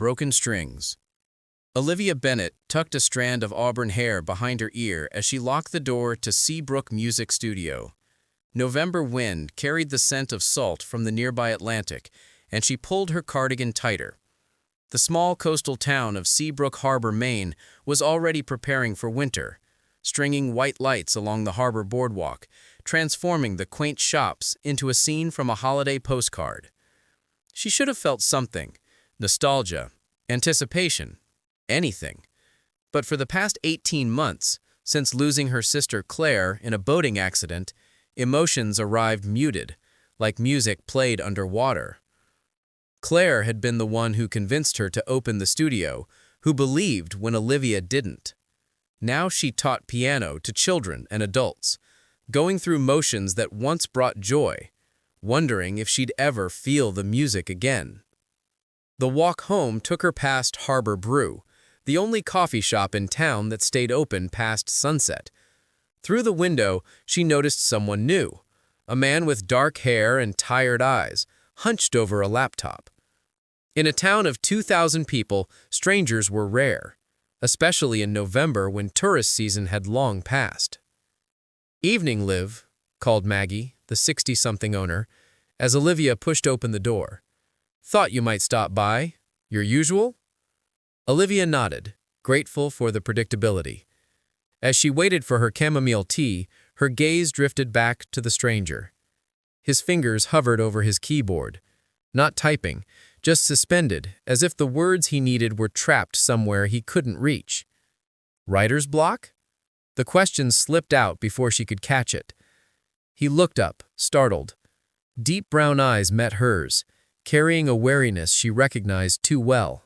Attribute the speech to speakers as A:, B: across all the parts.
A: Broken Strings. Olivia Bennett tucked a strand of auburn hair behind her ear as she locked the door to Seabrook Music Studio. November wind carried the scent of salt from the nearby Atlantic, and she pulled her cardigan tighter. The small coastal town of Seabrook Harbor, Maine, was already preparing for winter, stringing white lights along the harbor boardwalk, transforming the quaint shops into a scene from a holiday postcard. She should have felt something: nostalgia, anticipation, anything. But for the past 18 months, since losing her sister Claire in a boating accident, emotions arrived muted, like music played underwater. Claire had been the one who convinced her to open the studio, who believed when Olivia didn't. Now she taught piano to children and adults, going through motions that once brought joy, wondering if she'd ever feel the music again. The walk home took her past Harbor Brew, the only coffee shop in town that stayed open past sunset. Through the window, she noticed someone new, a man with dark hair and tired eyes, hunched over a laptop. In a town of 2,000 people, strangers were rare, especially in November when tourist season had long passed. "Evening, Liv," called Maggie, the 60-something owner, as Olivia pushed open the door. "Thought you might stop by. Your usual?" Olivia nodded, grateful for the predictability. As she waited for her chamomile tea, her gaze drifted back to the stranger. His fingers hovered over his keyboard, not typing, just suspended, as if the words he needed were trapped somewhere he couldn't reach. Writer's block? The question slipped out before she could catch it. He looked up, startled. Deep brown eyes met hers, carrying a wariness she recognized too well.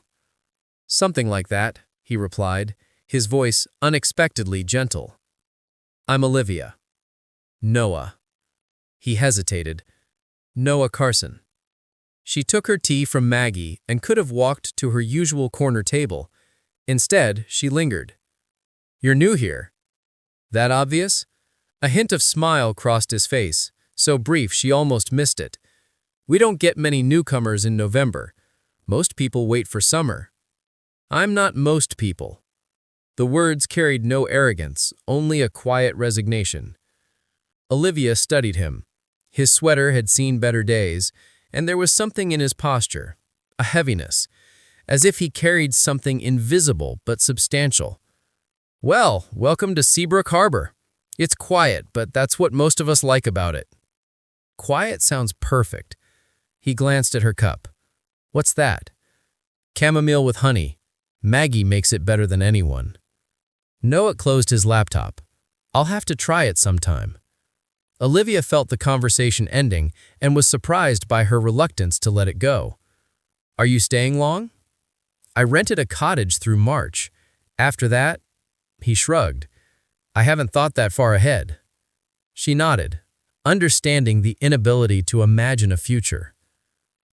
A: "Something like that," he replied, his voice unexpectedly gentle. "I'm Olivia." "Noah." He hesitated. "Noah Carson." She took her tea from Maggie and could have walked to her usual corner table. Instead, she lingered. "You're new here." "That obvious?" A hint of smile crossed his face, so brief she almost missed it. "We don't get many newcomers in November. Most people wait for summer." "I'm not most people." The words carried no arrogance, only a quiet resignation. Olivia studied him. His sweater had seen better days, and there was something in his posture, a heaviness, as if he carried something invisible but substantial. "Well, welcome to Seabrook Harbor. It's quiet, but that's what most of us like about it." Quiet sounds perfect. He glanced at her cup. "What's that?" "Chamomile with honey. Maggie makes it better than anyone." Noah closed his laptop. "I'll have to try it sometime." Olivia felt the conversation ending and was surprised by her reluctance to let it go. "Are you staying long?" "I rented a cottage through March. After that," he shrugged, "I haven't thought that far ahead." She nodded, understanding the inability to imagine a future.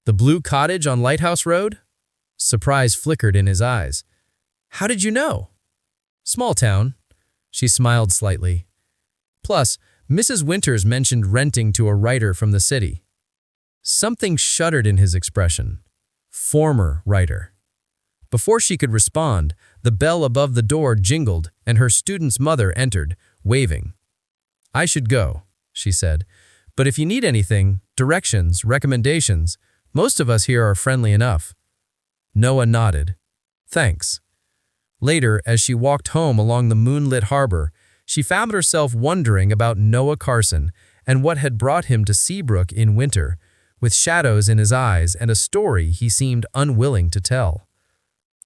A: "The blue cottage on Lighthouse Road?" Surprise flickered in his eyes. "How did you know?" "Small town." She smiled slightly. "Plus, Mrs. Winters mentioned renting to a writer from the city." Something shuddered in his expression. Former writer. Before she could respond, the bell above the door jingled and her student's mother entered, waving. "I should go," she said, "but if you need anything, directions, recommendations, most of us here are friendly enough." Noah nodded. "Thanks." Later, as she walked home along the moonlit harbor, she found herself wondering about Noah Carson and what had brought him to Seabrook in winter, with shadows in his eyes and a story he seemed unwilling to tell.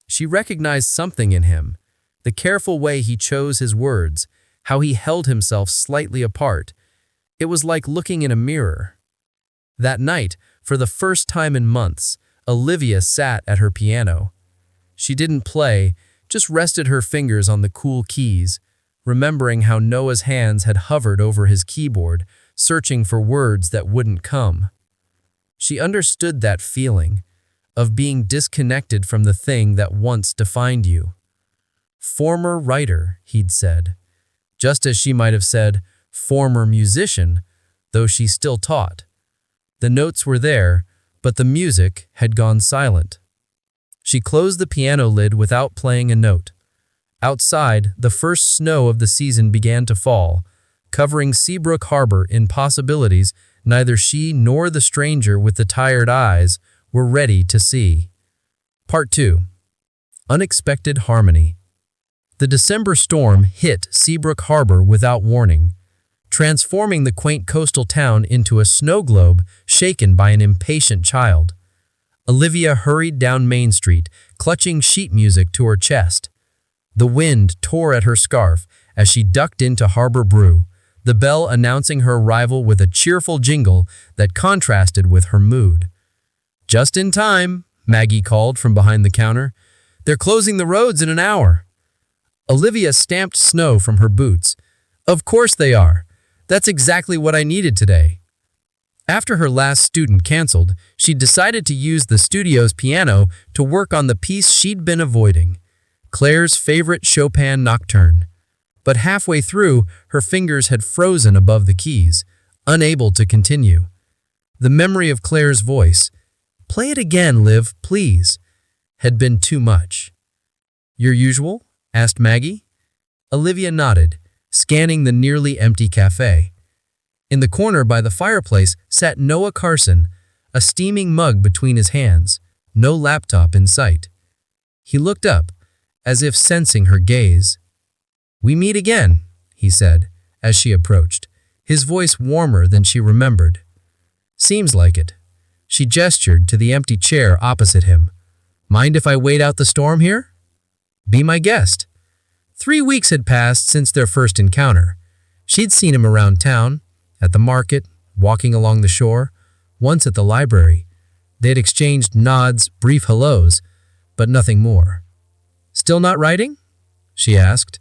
A: She recognized something in him, the careful way he chose his words, how he held himself slightly apart. It was like looking in a mirror. That night, for the first time in months, Olivia sat at her piano. She didn't play, just rested her fingers on the cool keys, remembering how Noah's hands had hovered over his keyboard, searching for words that wouldn't come. She understood that feeling, of being disconnected from the thing that once defined you. Former writer, he'd said, just as she might have said, former musician, though she still taught. The notes were there, but the music had gone silent.
B: She closed the piano lid without playing a note. Outside, the first snow of the season began to fall, covering Seabrook Harbor in possibilities neither she nor the stranger with the tired eyes were ready to see. Part 2. Unexpected Harmony. The December storm hit Seabrook Harbor without warning, transforming the quaint coastal town into a snow globe shaken by an impatient child. Olivia hurried down Main Street, clutching sheet music to her chest. The wind tore at her scarf as she ducked into Harbor Brew, the bell announcing her arrival with a cheerful jingle that contrasted with her mood. "Just in time," Maggie called from behind the counter. "They're closing the roads in an hour." Olivia stamped snow from her boots. "Of course they are. That's exactly what I needed today." After her last student canceled, she decided to use the studio's piano to work on the piece she'd been avoiding, Claire's favorite Chopin nocturne. But halfway through, her fingers had frozen above the keys, unable to continue. The memory of Claire's voice, "Play it again, Liv, please," had been too much. "Your usual?" asked Maggie. Olivia nodded, scanning the nearly empty cafe. In the corner by the fireplace sat Noah Carson, a steaming mug between his hands, no laptop in sight. He looked up, as if sensing her gaze. "We meet again," he said, as she approached, his voice warmer than she remembered. "Seems like it." She gestured to the empty chair opposite him. "Mind if I wait out the storm here?" "Be my guest." 3 weeks had passed since their first encounter. She'd seen him around town, at the market, walking along the shore, once at the library. They'd exchanged nods, brief hellos, but nothing more. "Still not writing?" she asked,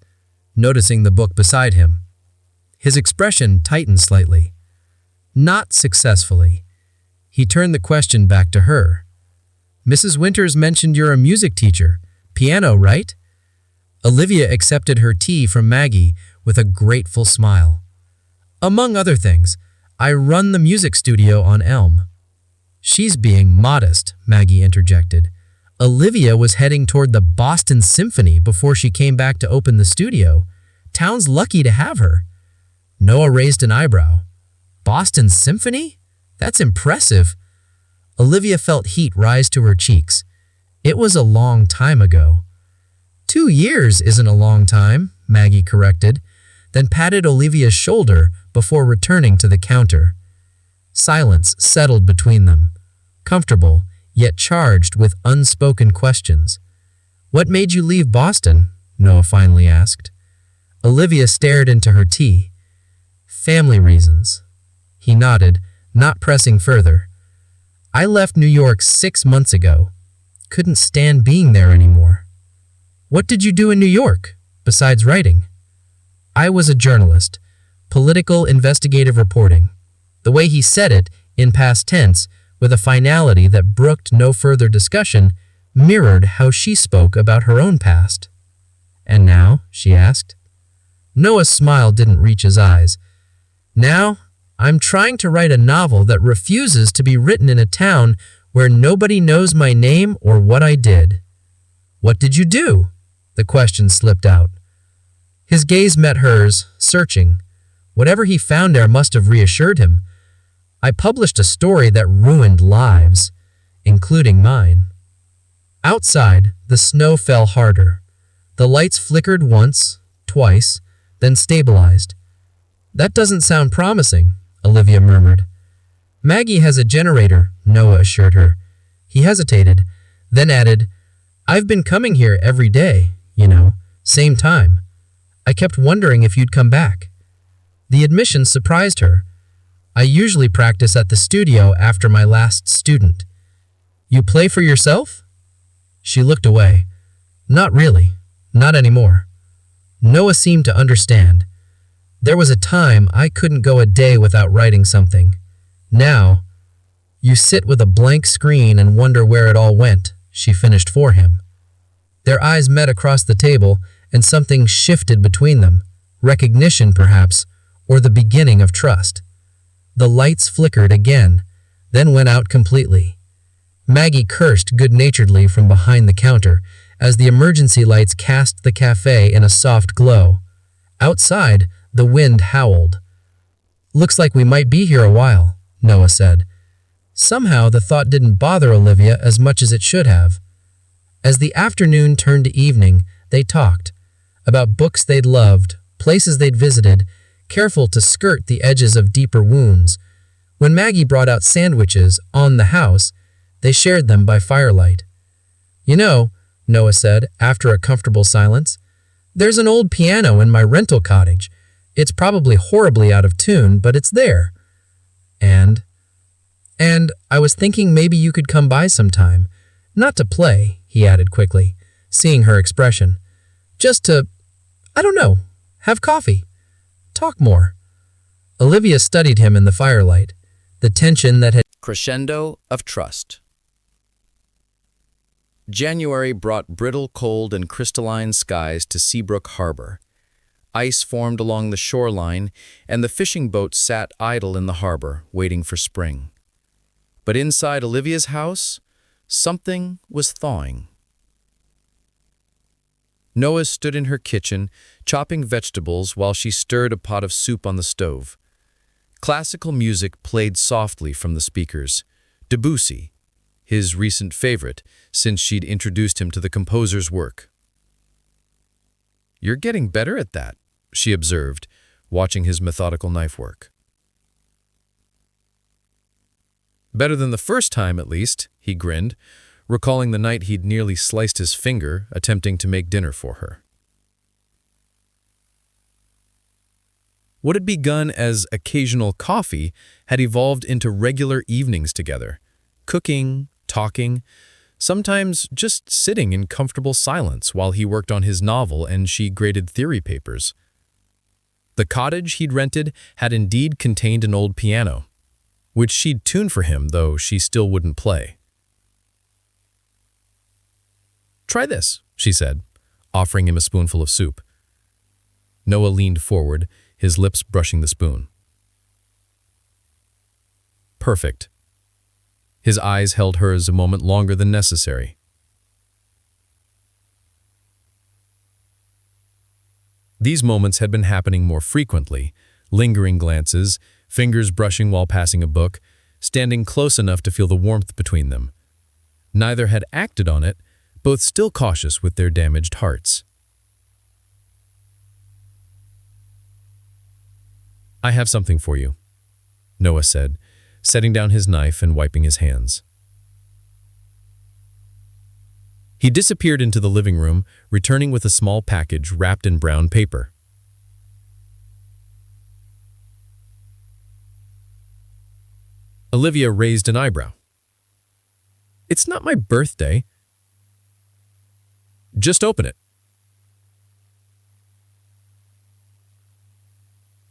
B: noticing the book beside him. His expression tightened slightly. "Not successfully." He turned the question back to her. "Mrs. Winters mentioned you're a music teacher. Piano, right?" Olivia accepted her tea from Maggie with a grateful smile. "Among other things, I run the music studio on Elm." "She's being modest," Maggie interjected. "Olivia was heading toward the Boston Symphony before she came back to open the studio. Town's lucky to have her." Noah raised an eyebrow. "Boston Symphony? That's impressive." Olivia felt heat rise to her cheeks. It was a long time ago. 2 years isn't a long time, Maggie corrected, then patted Olivia's shoulder before returning to the counter. Silence settled between them, comfortable, yet charged with unspoken questions. "What made you leave Boston?" Noah finally asked. Olivia stared into her tea. "Family reasons." He nodded, not pressing further. "I left New York 6 months ago. Couldn't stand being there anymore." "What did you do in New York, besides writing?" "I was a journalist. Political investigative reporting." The way he said it, in past tense, with a finality that brooked no further discussion, mirrored how she spoke about her own past. "And now?" she asked. Noah's smile didn't reach his eyes. "Now, I'm trying to write a novel that refuses to be written in a town where nobody knows my name or what I did." "What did you do?" The question slipped out. His gaze met hers, searching. Whatever he found there must have reassured him. "I published a story that ruined lives, including mine." Outside, the snow fell harder. The lights flickered once, twice, then stabilized. "That doesn't sound promising," Olivia murmured. "Maggie has a generator," Noah assured her. He hesitated, then added, "I've been coming here every day, same time. I kept wondering if you'd come back." The admission surprised her. "I usually practice at the studio after my last student." "You play for yourself?" She looked away. "Not really. Not anymore." Noah seemed to understand. "There was a time I couldn't go a day without writing something. Now, you sit with a blank screen and wonder where it all went," she finished for him. Their eyes met across the table, and something shifted between them. Recognition, perhaps, or the beginning of trust. The lights flickered again, then went out completely. Maggie cursed good-naturedly from behind the counter as the emergency lights cast the cafe in a soft glow. Outside, the wind howled. "Looks like we might be here a while," Noah said. Somehow, the thought didn't bother Olivia as much as it should have. As the afternoon turned to evening, they talked about books they'd loved, places they'd visited, careful to skirt the edges of deeper wounds. When Maggie brought out sandwiches on the house, they shared them by firelight. "You know," Noah said after a comfortable silence, "there's an old piano in my rental cottage. It's probably horribly out of tune, but it's there. And I was thinking maybe you could come by sometime. Not to play," he added quickly, seeing her expression. "Just to, I don't know, have coffee. Talk more." Olivia studied him in the firelight. The tension that had
A: Crescendo of trust. January brought brittle cold and crystalline skies to Seabrook Harbor. Ice formed along the shoreline, and the fishing boats sat idle in the harbor, waiting for spring. But inside Olivia's house, something was thawing. Noah stood in her kitchen, chopping vegetables while she stirred a pot of soup on the stove. Classical music played softly from the speakers. Debussy, his recent favorite, since she'd introduced him to the composer's work. "You're getting better at that," she observed, watching his methodical knife work. "Better than the first time, at least," he grinned, recalling the night he'd nearly sliced his finger attempting to make dinner for her. What had begun as occasional coffee had evolved into regular evenings together, cooking, talking, sometimes just sitting in comfortable silence while he worked on his novel and she graded theory papers. The cottage he'd rented had indeed contained an old piano, which she'd tuned for him, though she still wouldn't play. "Try this," she said, offering him a spoonful of soup. Noah leaned forward, his lips brushing the spoon. Perfect. His eyes held hers a moment longer than necessary. These moments had been happening more frequently, lingering glances, fingers brushing while passing a book, standing close enough to feel the warmth between them. Neither had acted on it, both still cautious with their damaged hearts. "I have something for you," Noah said, setting down his knife and wiping his hands. He disappeared into the living room, returning with a small package wrapped in brown paper. Olivia raised an eyebrow. "It's not my birthday." "Just open it."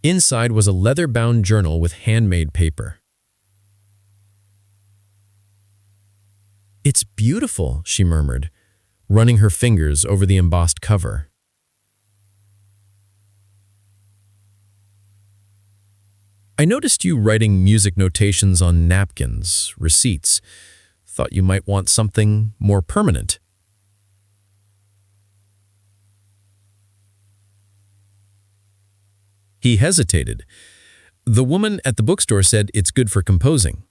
A: Inside was a leather-bound journal with handmade paper. "It's beautiful," she murmured, running her fingers over the embossed cover. "I noticed you writing music notations on napkins, receipts. Thought you might want something more permanent." He hesitated. "The woman at the bookstore said it's good for composing."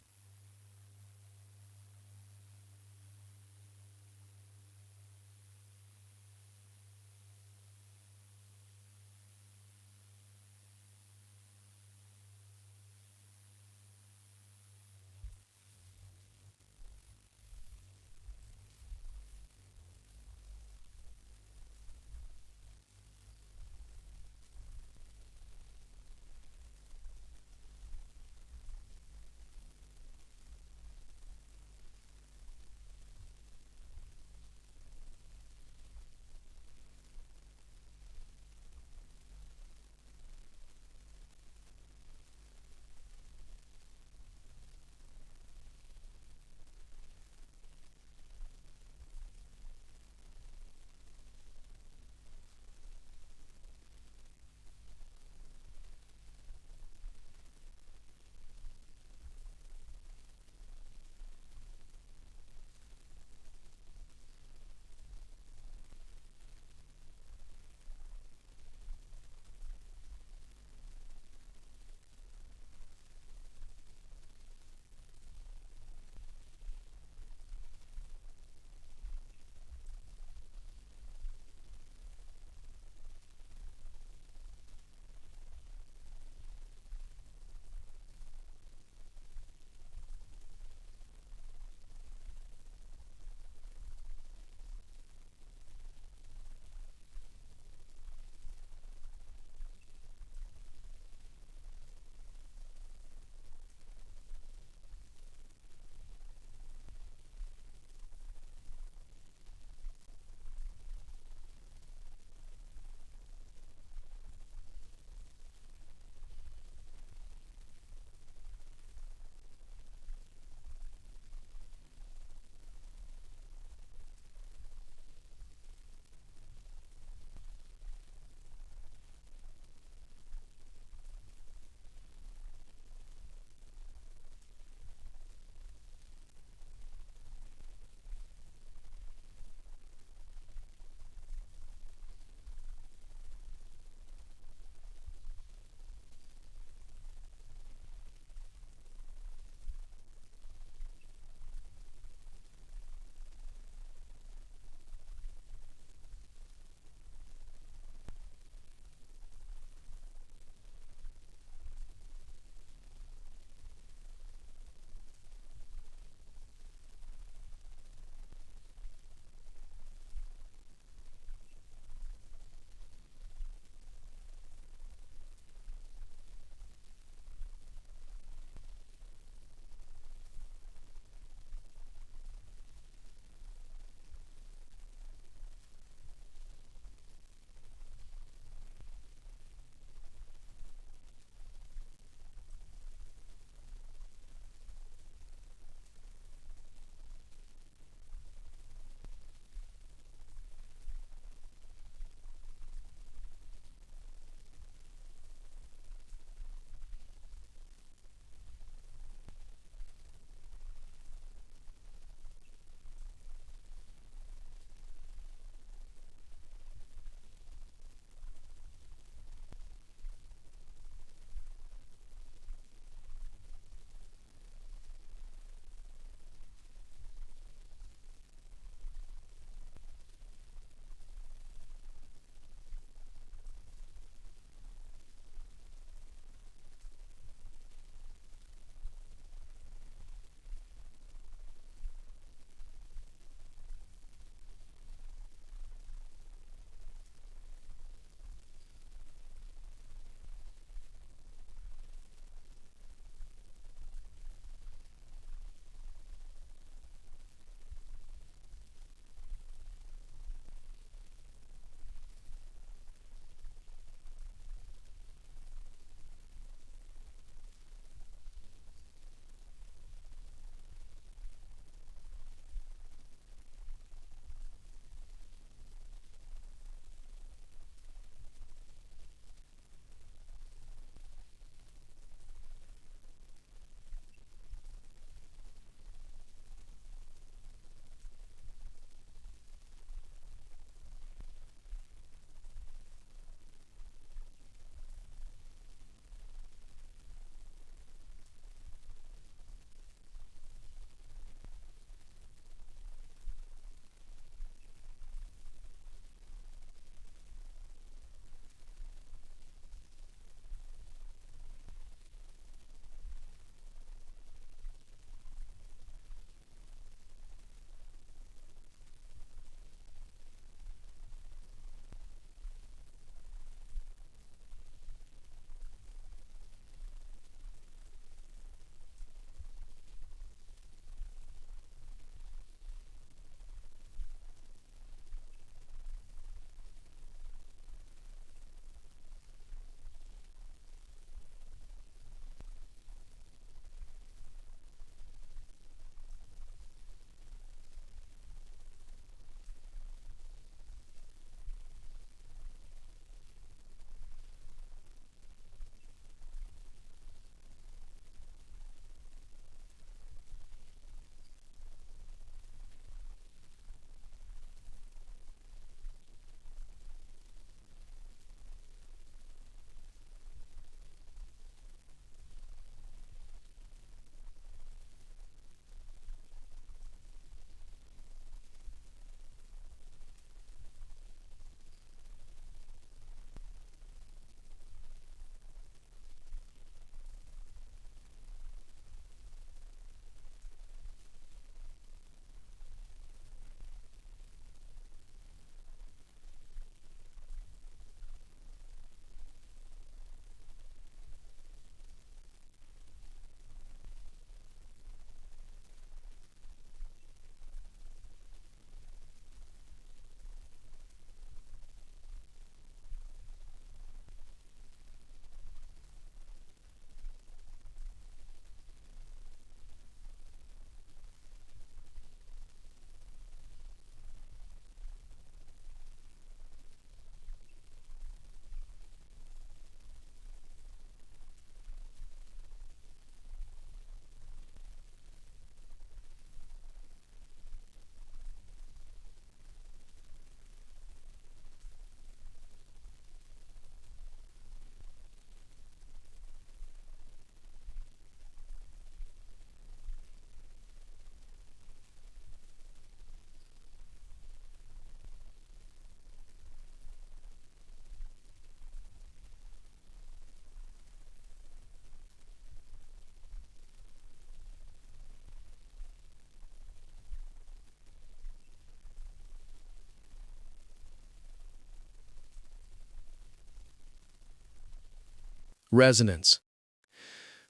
C: resonance.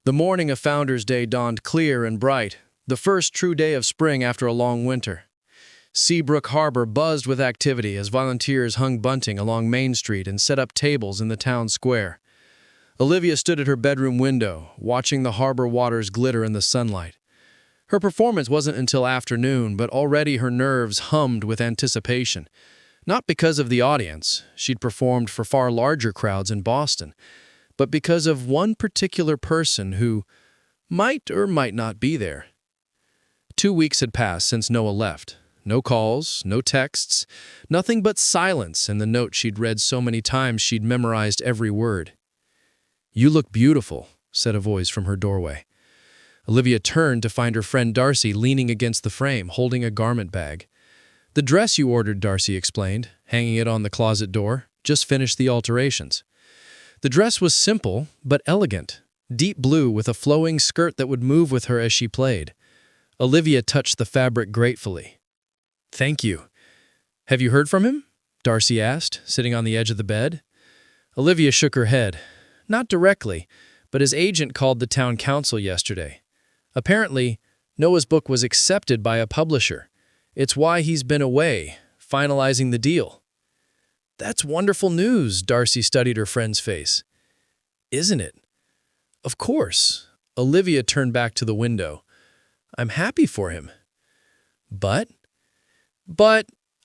C: The morning of Founders' Day dawned clear and bright, the first true day of spring after a long winter. Seabrook Harbor buzzed with activity as volunteers hung bunting along Main Street and set up tables in the town square. Olivia stood at her bedroom window, watching the harbor waters glitter in the sunlight. Her performance wasn't until afternoon, but already her nerves hummed with anticipation. Not because of the audience, she'd performed for far larger crowds in Boston, but because of one particular person who might or might not be there. 2 weeks had passed since Noah left. No calls, no texts, nothing but silence and the note she'd read so many times she'd memorized every word. "You look beautiful," said a voice from her doorway. Olivia turned to find her friend Darcy leaning against the frame, holding a garment bag. "The dress you ordered," Darcy explained, hanging it on the closet door. "Just finished the alterations." The dress was simple, but elegant, deep blue with a flowing skirt that would move with her as she played. Olivia touched the fabric gratefully. "Thank you." "Have you heard from him?" Darcy asked, sitting on the edge of the bed. Olivia shook her head. "Not directly, but his agent called the town council yesterday. Apparently, Noah's book was accepted by a publisher. It's why he's been away, finalizing the deal." "That's wonderful news," Darcy studied her friend's face. "Isn't it?" "Of course." Olivia turned back to the window. "I'm happy for him." But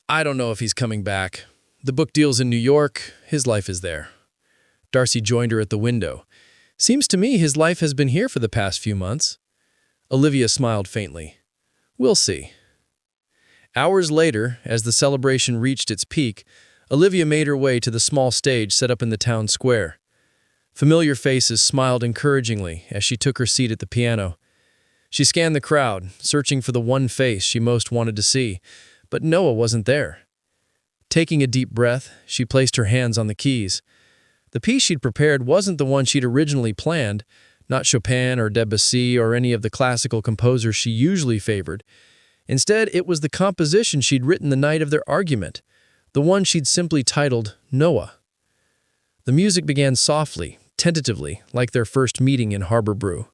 C: I don't know if he's coming back. The book deal's in New York. His life is there." Darcy joined her at the window. "Seems to me his life has been here for the past few months." Olivia smiled faintly. "We'll see." Hours later, as the celebration reached its peak, Olivia made her way to the small stage set up in the town square. Familiar faces smiled encouragingly as she took her seat at the piano. She scanned the crowd, searching for the one face she most wanted to see, but Noah wasn't there. Taking a deep breath, she placed her hands on the keys. The piece she'd prepared wasn't the one she'd originally planned, not Chopin or Debussy or any of the classical composers she usually favored. Instead, it was the composition she'd written the night of their argument, the one she'd simply titled Noah. The music began softly, tentatively, like their first meeting in Harbor Brew.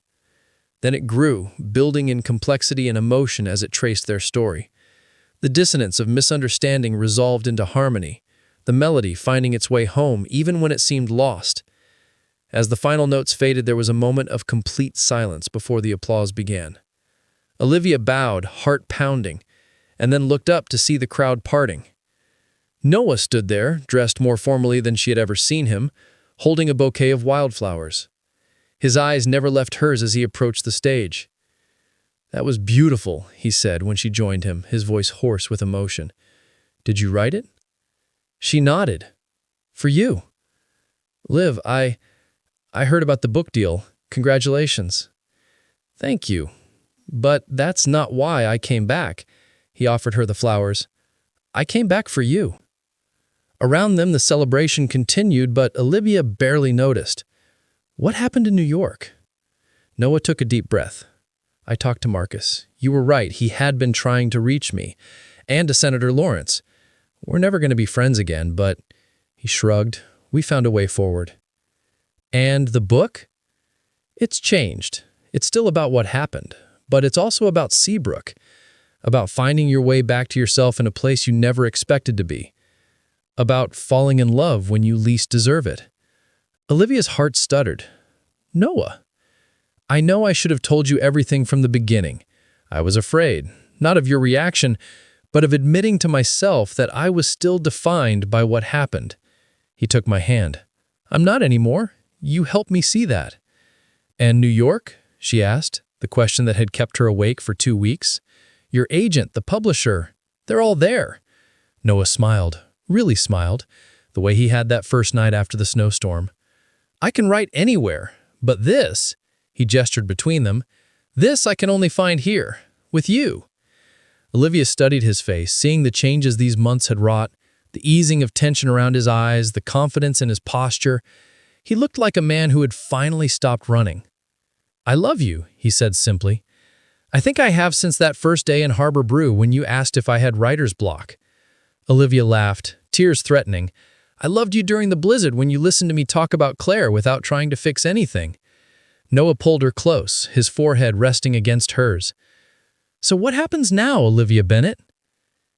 C: Then it grew, building in complexity and emotion as it traced their story. The dissonance of misunderstanding resolved into harmony, the melody finding its way home even when it seemed lost. As the final notes faded, there was a moment of complete silence before the applause began. Olivia bowed, heart pounding, and then looked up to see the crowd parting. Noah stood there, dressed more formally than she had ever seen him, holding a bouquet of wildflowers. His eyes never left hers as he approached the stage. "That was beautiful," he said when she joined him, his voice hoarse with emotion. "Did you write it?" She nodded. "For you." "Liv, I heard about the book deal. Congratulations." "Thank you. But that's not why I came back." He offered her the flowers. "I came back for you." Around them, the celebration continued, but Olivia barely noticed. "What happened in New York?" Noah took a deep breath. "I talked to Marcus. You were right, he had been trying to reach me. And to Senator Lawrence. We're never going to be friends again, but..." He shrugged. "We found a way forward." "And the book?" "It's changed. It's still about what happened, but it's also about Seabrook, about finding your way back to yourself in a place you never expected to be, about falling in love when you least deserve it." Olivia's heart stuttered. "Noah, I know I should have told you everything from the beginning. I was afraid, not of your reaction, but of admitting to myself that I was still defined by what happened." He took my hand. "I'm not anymore. You helped me see that." "And New York?" she asked, the question that had kept her awake for 2 weeks. "Your agent, the publisher, they're all there." Noah smiled, really smiled, the way he had that first night after the snowstorm. "I can write anywhere, but this," he gestured between them, "this I can only find here, with you." Olivia studied his face, seeing the changes these months had wrought, the easing of tension around his eyes, the confidence in his posture. He looked like a man who had finally stopped running. "I love you," he said simply. "I think I have since that first day in Harbor Brew when you asked if I had writer's block." Olivia laughed, tears threatening.
B: I loved you during the blizzard when you listened to me talk about Claire without trying to fix anything." Noah pulled her close, his forehead resting against hers. "So what happens now, Olivia Bennett?"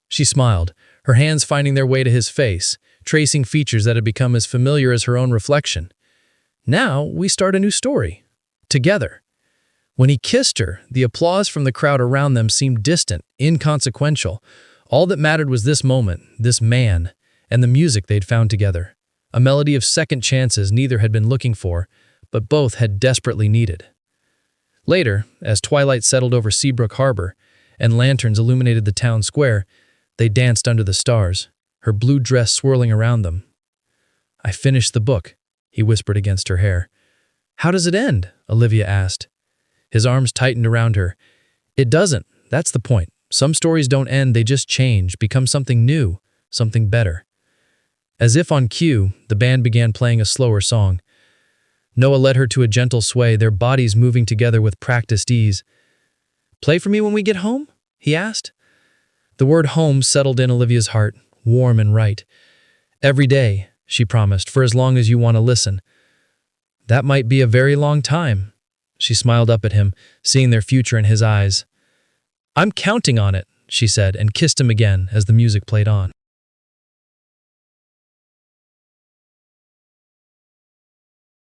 B: She smiled, her hands finding their way to his face, tracing features that had become as familiar as her own reflection. "Now we start a new story. Together." When he kissed her, the applause from the crowd around them seemed distant, inconsequential. All that mattered was this moment, this man, and the music they'd found together. A melody of second chances neither had been looking for, but both had desperately needed. Later, as twilight settled over Seabrook Harbor and lanterns illuminated the town square, they danced under the stars, her blue dress swirling around them. "I finished the book," he whispered against her hair. "How does it end?" Olivia asked. His arms tightened around her. "It doesn't. That's the point. Some stories don't end, they just change, become something new, something better." As if on cue, the band began playing a slower song. Noah led her to a gentle sway, their bodies moving together with practiced ease. "Play for me when we get home?" he asked. The word home settled in Olivia's heart, warm and right. "Every day," she promised, "for as long as you want to listen." "That might be a very long time." She smiled up at him, seeing their future in his eyes. "I'm counting on it," she said, and kissed him again as the music played on.